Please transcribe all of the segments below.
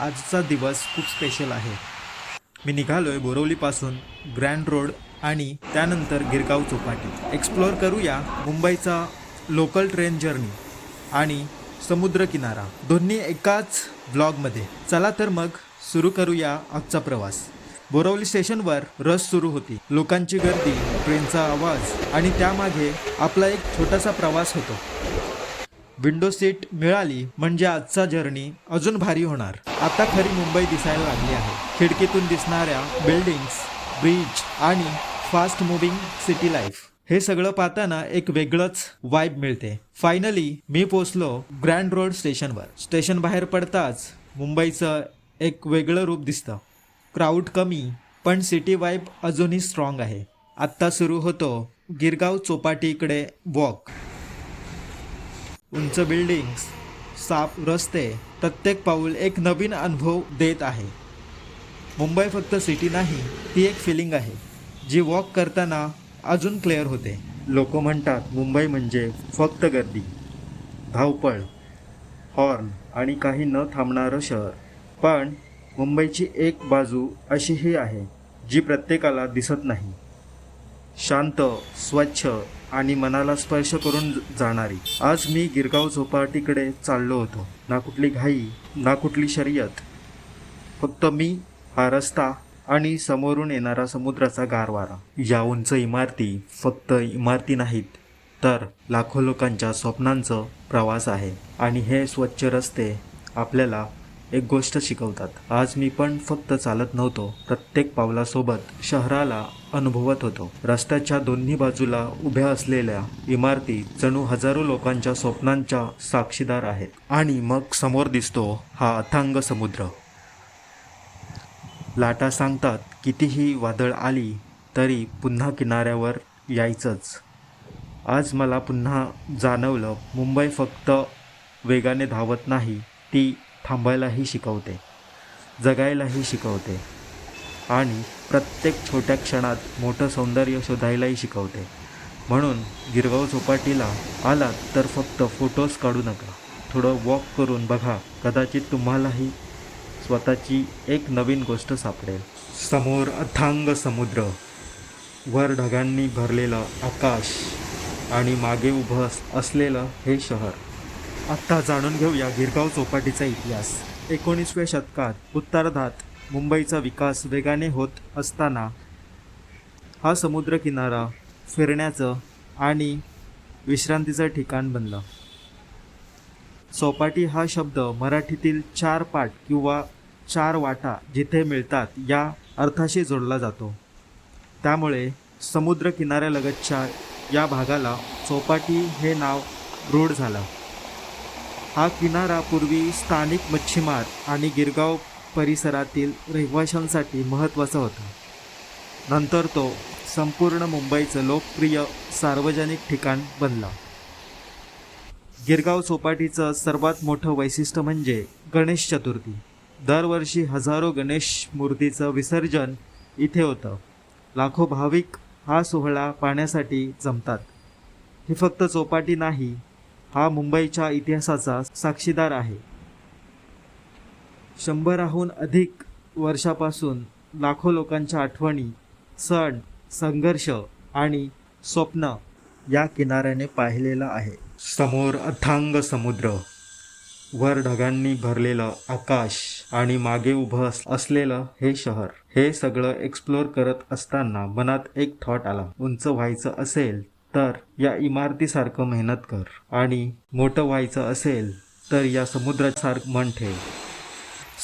आजचा दिवस खूप स्पेशल आहे. मी निघालोय बोरवलीपासून ग्रँड रोड आणि त्यानंतर गिरगाव चौपाटी. एक्सप्लोअर करूया मुंबईचा लोकल ट्रेन जर्नी आणि समुद्रकिनारा दोन्ही एकाच ब्लॉगमध्ये. चला तर मग सुरू करूया आजचा प्रवास. बोरवली स्टेशनवर रस सुरू होती. लोकांची गर्दी, ट्रेनचा आवाज आणि त्यामागे आपला एक छोटासा प्रवास होतो. विंडो सीट मिळाली म्हणजे आजचा जर्नी अजून भारी होणार. आता खरी मुंबई दिसायला लागली आहे. खिडकीतून दिसणाऱ्या बिल्डिंग्स, ब्रिज आणि फास्ट मुव्हिंग सिटी लाईफ, हे सगळं पाहताना एक वेगळंच वाईब मिळते. फायनली मी पोचलो ग्रँड रोड स्टेशनवर. स्टेशन बाहेर पडताच मुंबईचं एक वेगळं रूप दिसतं. क्राऊड कमी पण सिटी वाईब अजूनही स्ट्रॉंग आहे. आत्ता सुरू होतो गिरगाव चौपाटीकडे वॉक. उंच बिल्डिंग्स, साफ रस्ते, प्रत्येक पाऊल एक नवीन अनुभव देत आहे. मुंबई फक्त सिटी नाही, ती एक फिलिंग आहे जी वॉक करताना अजून क्लिअर होते. लोक म्हणतात मुंबई म्हणजे फक्त गर्दी, धावपळ, हॉर्न आणि काही न थांबणारं शहर. पण मुंबईची एक बाजू अशीही आहे जी प्रत्येकाला दिसत नाही. शांत, स्वच्छ आणि मनाला स्पर्श करून जाणारी. आज मी गिरगाव चौपाटीकडे चाललो होतो. ना कुठली घाई, ना कुठली शर्यत, फक्त मी, हा रस्ता आणि समोरून येणारा समुद्राचा गारवारा. या उंच इमारती फक्त इमारती नाहीत, तर लाखो लोकांच्या स्वप्नांचं प्रवास आहे. आणि हे स्वच्छ रस्ते आपल्याला एक गोष्ट शिकवतात. आज मी पण फक्त चालत नव्हतो, प्रत्येक पावलासोबत शहराला अनुभवत होतो. रस्त्याच्या दोन्ही बाजूला उभ्या असलेल्या इमारती जणू हजारो लोकांच्या स्वप्नांच्या साक्षीदार आहेत. आणि मग समोर दिसतो हा अथांग समुद्र. लाटा सांगतात कितीही वादळ आली तरी पुन्हा किनाऱ्यावर यायचंच. आज मला पुन्हा जाणवलं, मुंबई फक्त वेगाने धावत नाही, ती थांबायलाही शिकवते, जगायलाही शिकवते आणि प्रत्येक छोट्या क्षणात मोठं सौंदर्य शोधायलाही शिकवते. म्हणून गिरगाव चौपाटीला आलात तर फक्त फोटोज काढू नका, थोडं वॉक करून बघा. कदाचित तुम्हालाही स्वतःची एक नवीन गोष्ट सापडेल. समोर अथांग समुद्र, वर ढगांनी भरलेलं आकाश आणि मागे उभं असलेलं हे शहर. आत्ता जाणून घेऊया गिरगाव चौपाटीचा इतिहास. 19व्या शतकात उत्तरार्धात मुंबईचा विकास वेगाने होत असताना हा समुद्रकिनारा फिरण्याचं आणि विश्रांतीचं ठिकाण बनलं. चौपाटी हा शब्द मराठीतील चार पाट किंवा चार वाटा जिथे मिळतात या अर्थाशी जोडला जातो. त्यामुळे समुद्र किनाऱ्यालगतच्या या भागाला चौपाटी हे नाव रूढ झालं. हा किनारा पूर्वी स्थानिक मच्छीमार आणि गिरगाव परिसरातील रहिवाशांसाठी महत्त्वाचा होता. नंतर तो संपूर्ण मुंबईचं लोकप्रिय सार्वजनिक ठिकाण बनला. गिरगाव चौपाटीचं सर्वात मोठं वैशिष्ट्य म्हणजे गणेश चतुर्थी. दरवर्षी हजारो गणेश मूर्तीचं विसर्जन इथे होतं. लाखो भाविक हा सोहळा पाहण्यासाठी जमतात. ही फक्त चौपाटी नाही, हा मुंबईच्या इतिहासाचा साक्षीदार आहे. 100हून अधिक वर्षापासून लाखो लोकांच्या आठवणी, सण, संघर्ष आणि स्वप्न या किनाऱ्याने पाहिलेलं आहे. समोर अथांग समुद्र, वर ढगांनी भरलेलं आकाश आणि मागे उभं असलेलं हे शहर. हे सगळं एक्सप्लोअर करत असताना मनात एक थॉट आला. उंच व्हायचं असेल तर या इमारतीसारखं मेहनत कर, आणि मोठं व्हायचं असेल तर या समुद्रासारखं मन ठेव.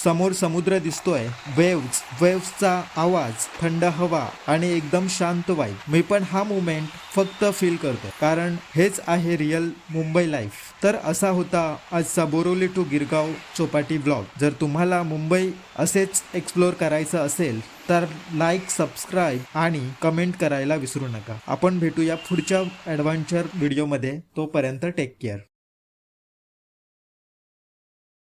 समोर समुद्र दिसतोय, वेव्हचा आवाज, थंड हवा आणि एकदम शांत वाईब. मी पण हा मुमेंट फक्त फील करतो, कारण हेच आहे रिअल मुंबई लाईफ. तर असा होता आजचा बोरवली टू गिरगाव चौपाटी ब्लॉग. जर तुम्हाला मुंबई असेच एक्सप्लोअर करायचं असेल तर लाईक, सबस्क्राईब आणि कमेंट करायला विसरू नका. आपण भेटूया पुढच्या ॲडव्हेंचर व्हिडिओमध्ये. तोपर्यंत टेक केअर.